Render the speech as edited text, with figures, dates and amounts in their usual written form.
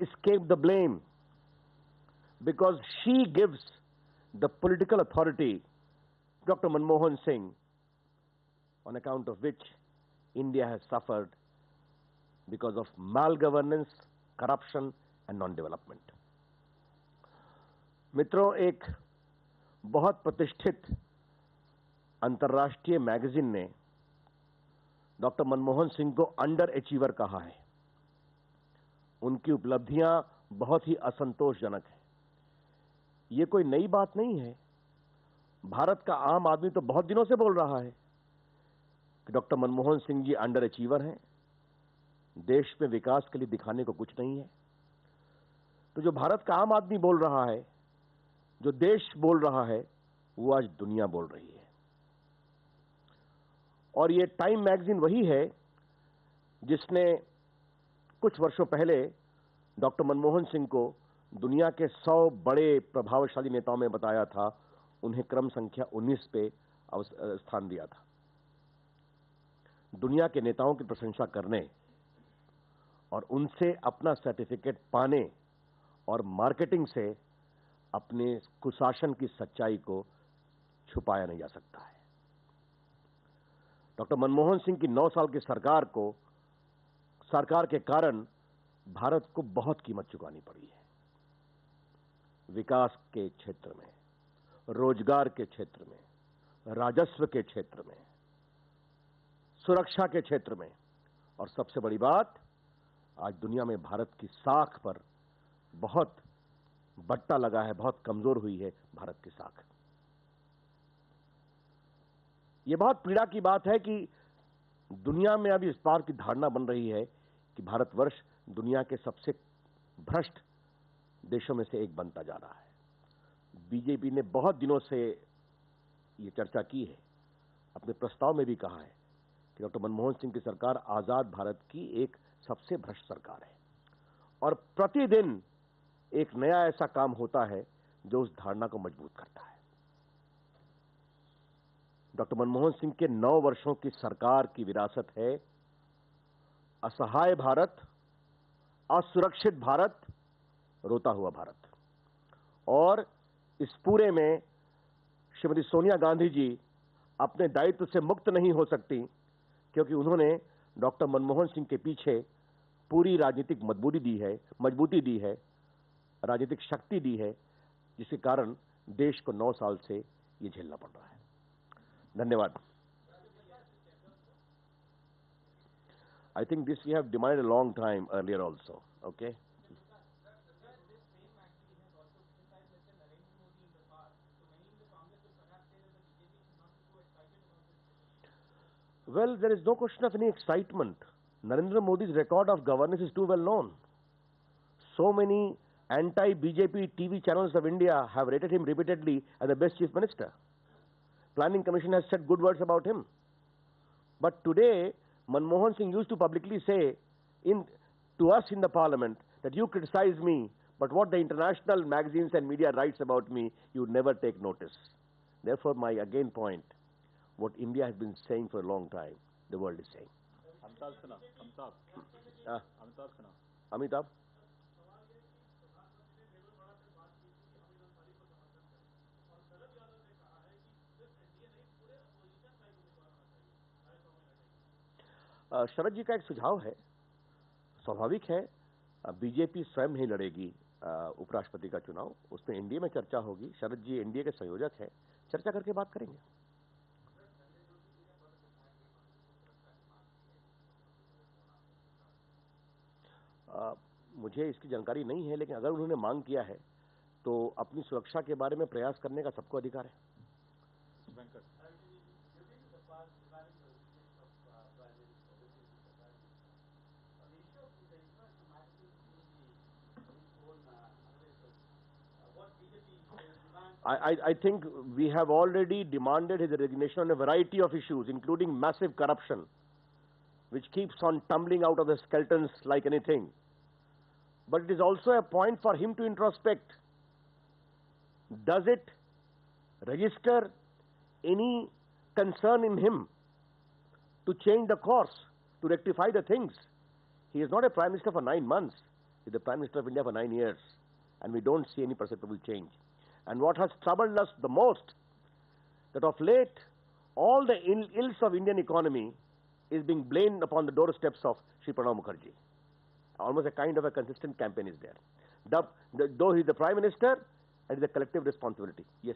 escape the blame because she gives the political authority to Dr. Manmohan Singh, on account of which India has suffered because of malgovernance, corruption and non-development. मित्रों, एक बहुत प्रतिष्ठित अंतर्राष्ट्रीय magazine ने doctor Manmohan Singh को under achiever कहा है। उनकी उपलब्धियां बहुत ही असंतोषजनक हैं। ये कोई नई बात नहीं है। भारत का आम आदमी तो बहुत दिनों से बोल रहा है कि doctor Manmohan Singh ji under achiever हैं, देश में विकास के लिए दिखाने को कुछ नहीं है। तो जो भारत का आम आदमी बोल रहा है, जो देश बोल रहा है, वो आज दुनिया बोल रही है। और ये टाइम मैगजीन वही है जिसने कुछ वर्षों पहले डॉक्टर मनमोहन सिंह को दुनिया के 100 बड़े प्रभावशाली नेताओं में बताया था, उन्हें क्रम संख्या 19 पे स्थान दिया था। दुनिया के नेताओं की प्रशंसा करने और उनसे अपना सर्टिफिकेट पाने और मार्केटिंग से अपने कुशासन की सच्चाई को छुपाया नहीं जा सकता है। डॉक्टर मनमोहन सिंह की 9 साल की सरकार के कारण भारत को बहुत कीमत चुकानी पड़ी है। विकास के क्षेत्र में, रोजगार के क्षेत्र में, राजस्व के क्षेत्र में, सुरक्षा के क्षेत्र में, और सबसे बड़ी बात, आज दुनिया में भारत की साख पर बहुत बट्टा लगा है, बहुत कमजोर हुई है भारत की साख। यह बहुत पीड़ा की बात है कि दुनिया में अभी इस बार की धारणा बन रही है कि भारतवर्ष दुनिया के सबसे भ्रष्ट देशों में से एक बनता जा रहा है। बीजेपी ने बहुत दिनों से यह चर्चा की है, अपने प्रस्ताव में भी कहा है कि डॉक्टर मनमोहन सिंह की सरकार आजाद भारत की एक सबसे भ्रष्ट सरकार है। और प्रतिदिन एक नया ऐसा काम होता है जो उस धारणा को मजबूत करता है। डॉक्टर मनमोहन सिंह के 9 वर्षों की सरकार की विरासत है असहाय भारत, असुरक्षित भारत, रोता हुआ भारत। और इस पूरे में श्रीमती सोनिया गांधी जी अपने दायित्व से मुक्त नहीं हो सकती, क्योंकि उन्होंने डॉक्टर मनमोहन सिंह के पीछे पूरी राजनीतिक मजबूती दी है, राजनीतिक शक्ति दी है, जिसके कारण देश को 9 साल से ये झेलना पड़ रहा है। धन्यवाद। I think this we have demanded a long time earlier also. Okay. Well, there is no question of any excitement. Narendra Modi's record of governance is too well known. So many anti-BJP TV channels of India have rated him repeatedly as the best chief minister. Planning Commission has said good words about him. But today, Manmohan Singh used to publicly say to us in the parliament that you criticize me, but what the international magazines and media writes about me, you never take notice. Therefore, my again point, what India has been saying for a long time, the world is saying. Amitabh? शरद जी का एक सुझाव है, स्वाभाविक है, BJP स्वयं नहीं लड़ेगी उपराष्ट्रपति का चुनाव, उसमें एनडीए में चर्चा होगी। शरद जी एनडीए के संयोजक हैं, चर्चा करके बात करेंगे। मुझे इसकी जानकारी नहीं है, लेकिन अगर उन्होंने मांग किया है तो अपनी सुरक्षा के बारे में प्रयास करने का सबको अधिकार है। I think we have already demanded his resignation on a variety of issues, including massive corruption, which keeps on tumbling out of the skeletons like anything. But it is also a point for him to introspect. Does it register any concern in him to change the course, to rectify the things? He is not a prime minister for 9 months. is the Prime Minister of India for 9 years, and we don't see any perceptible change. And what has troubled us the most, that of late, all the ills of Indian economy is being blamed upon the doorsteps of Sri Pranab Mukherjee. Almost a kind of a consistent campaign is there. Though he's the Prime Minister, it is a collective responsibility. Yes.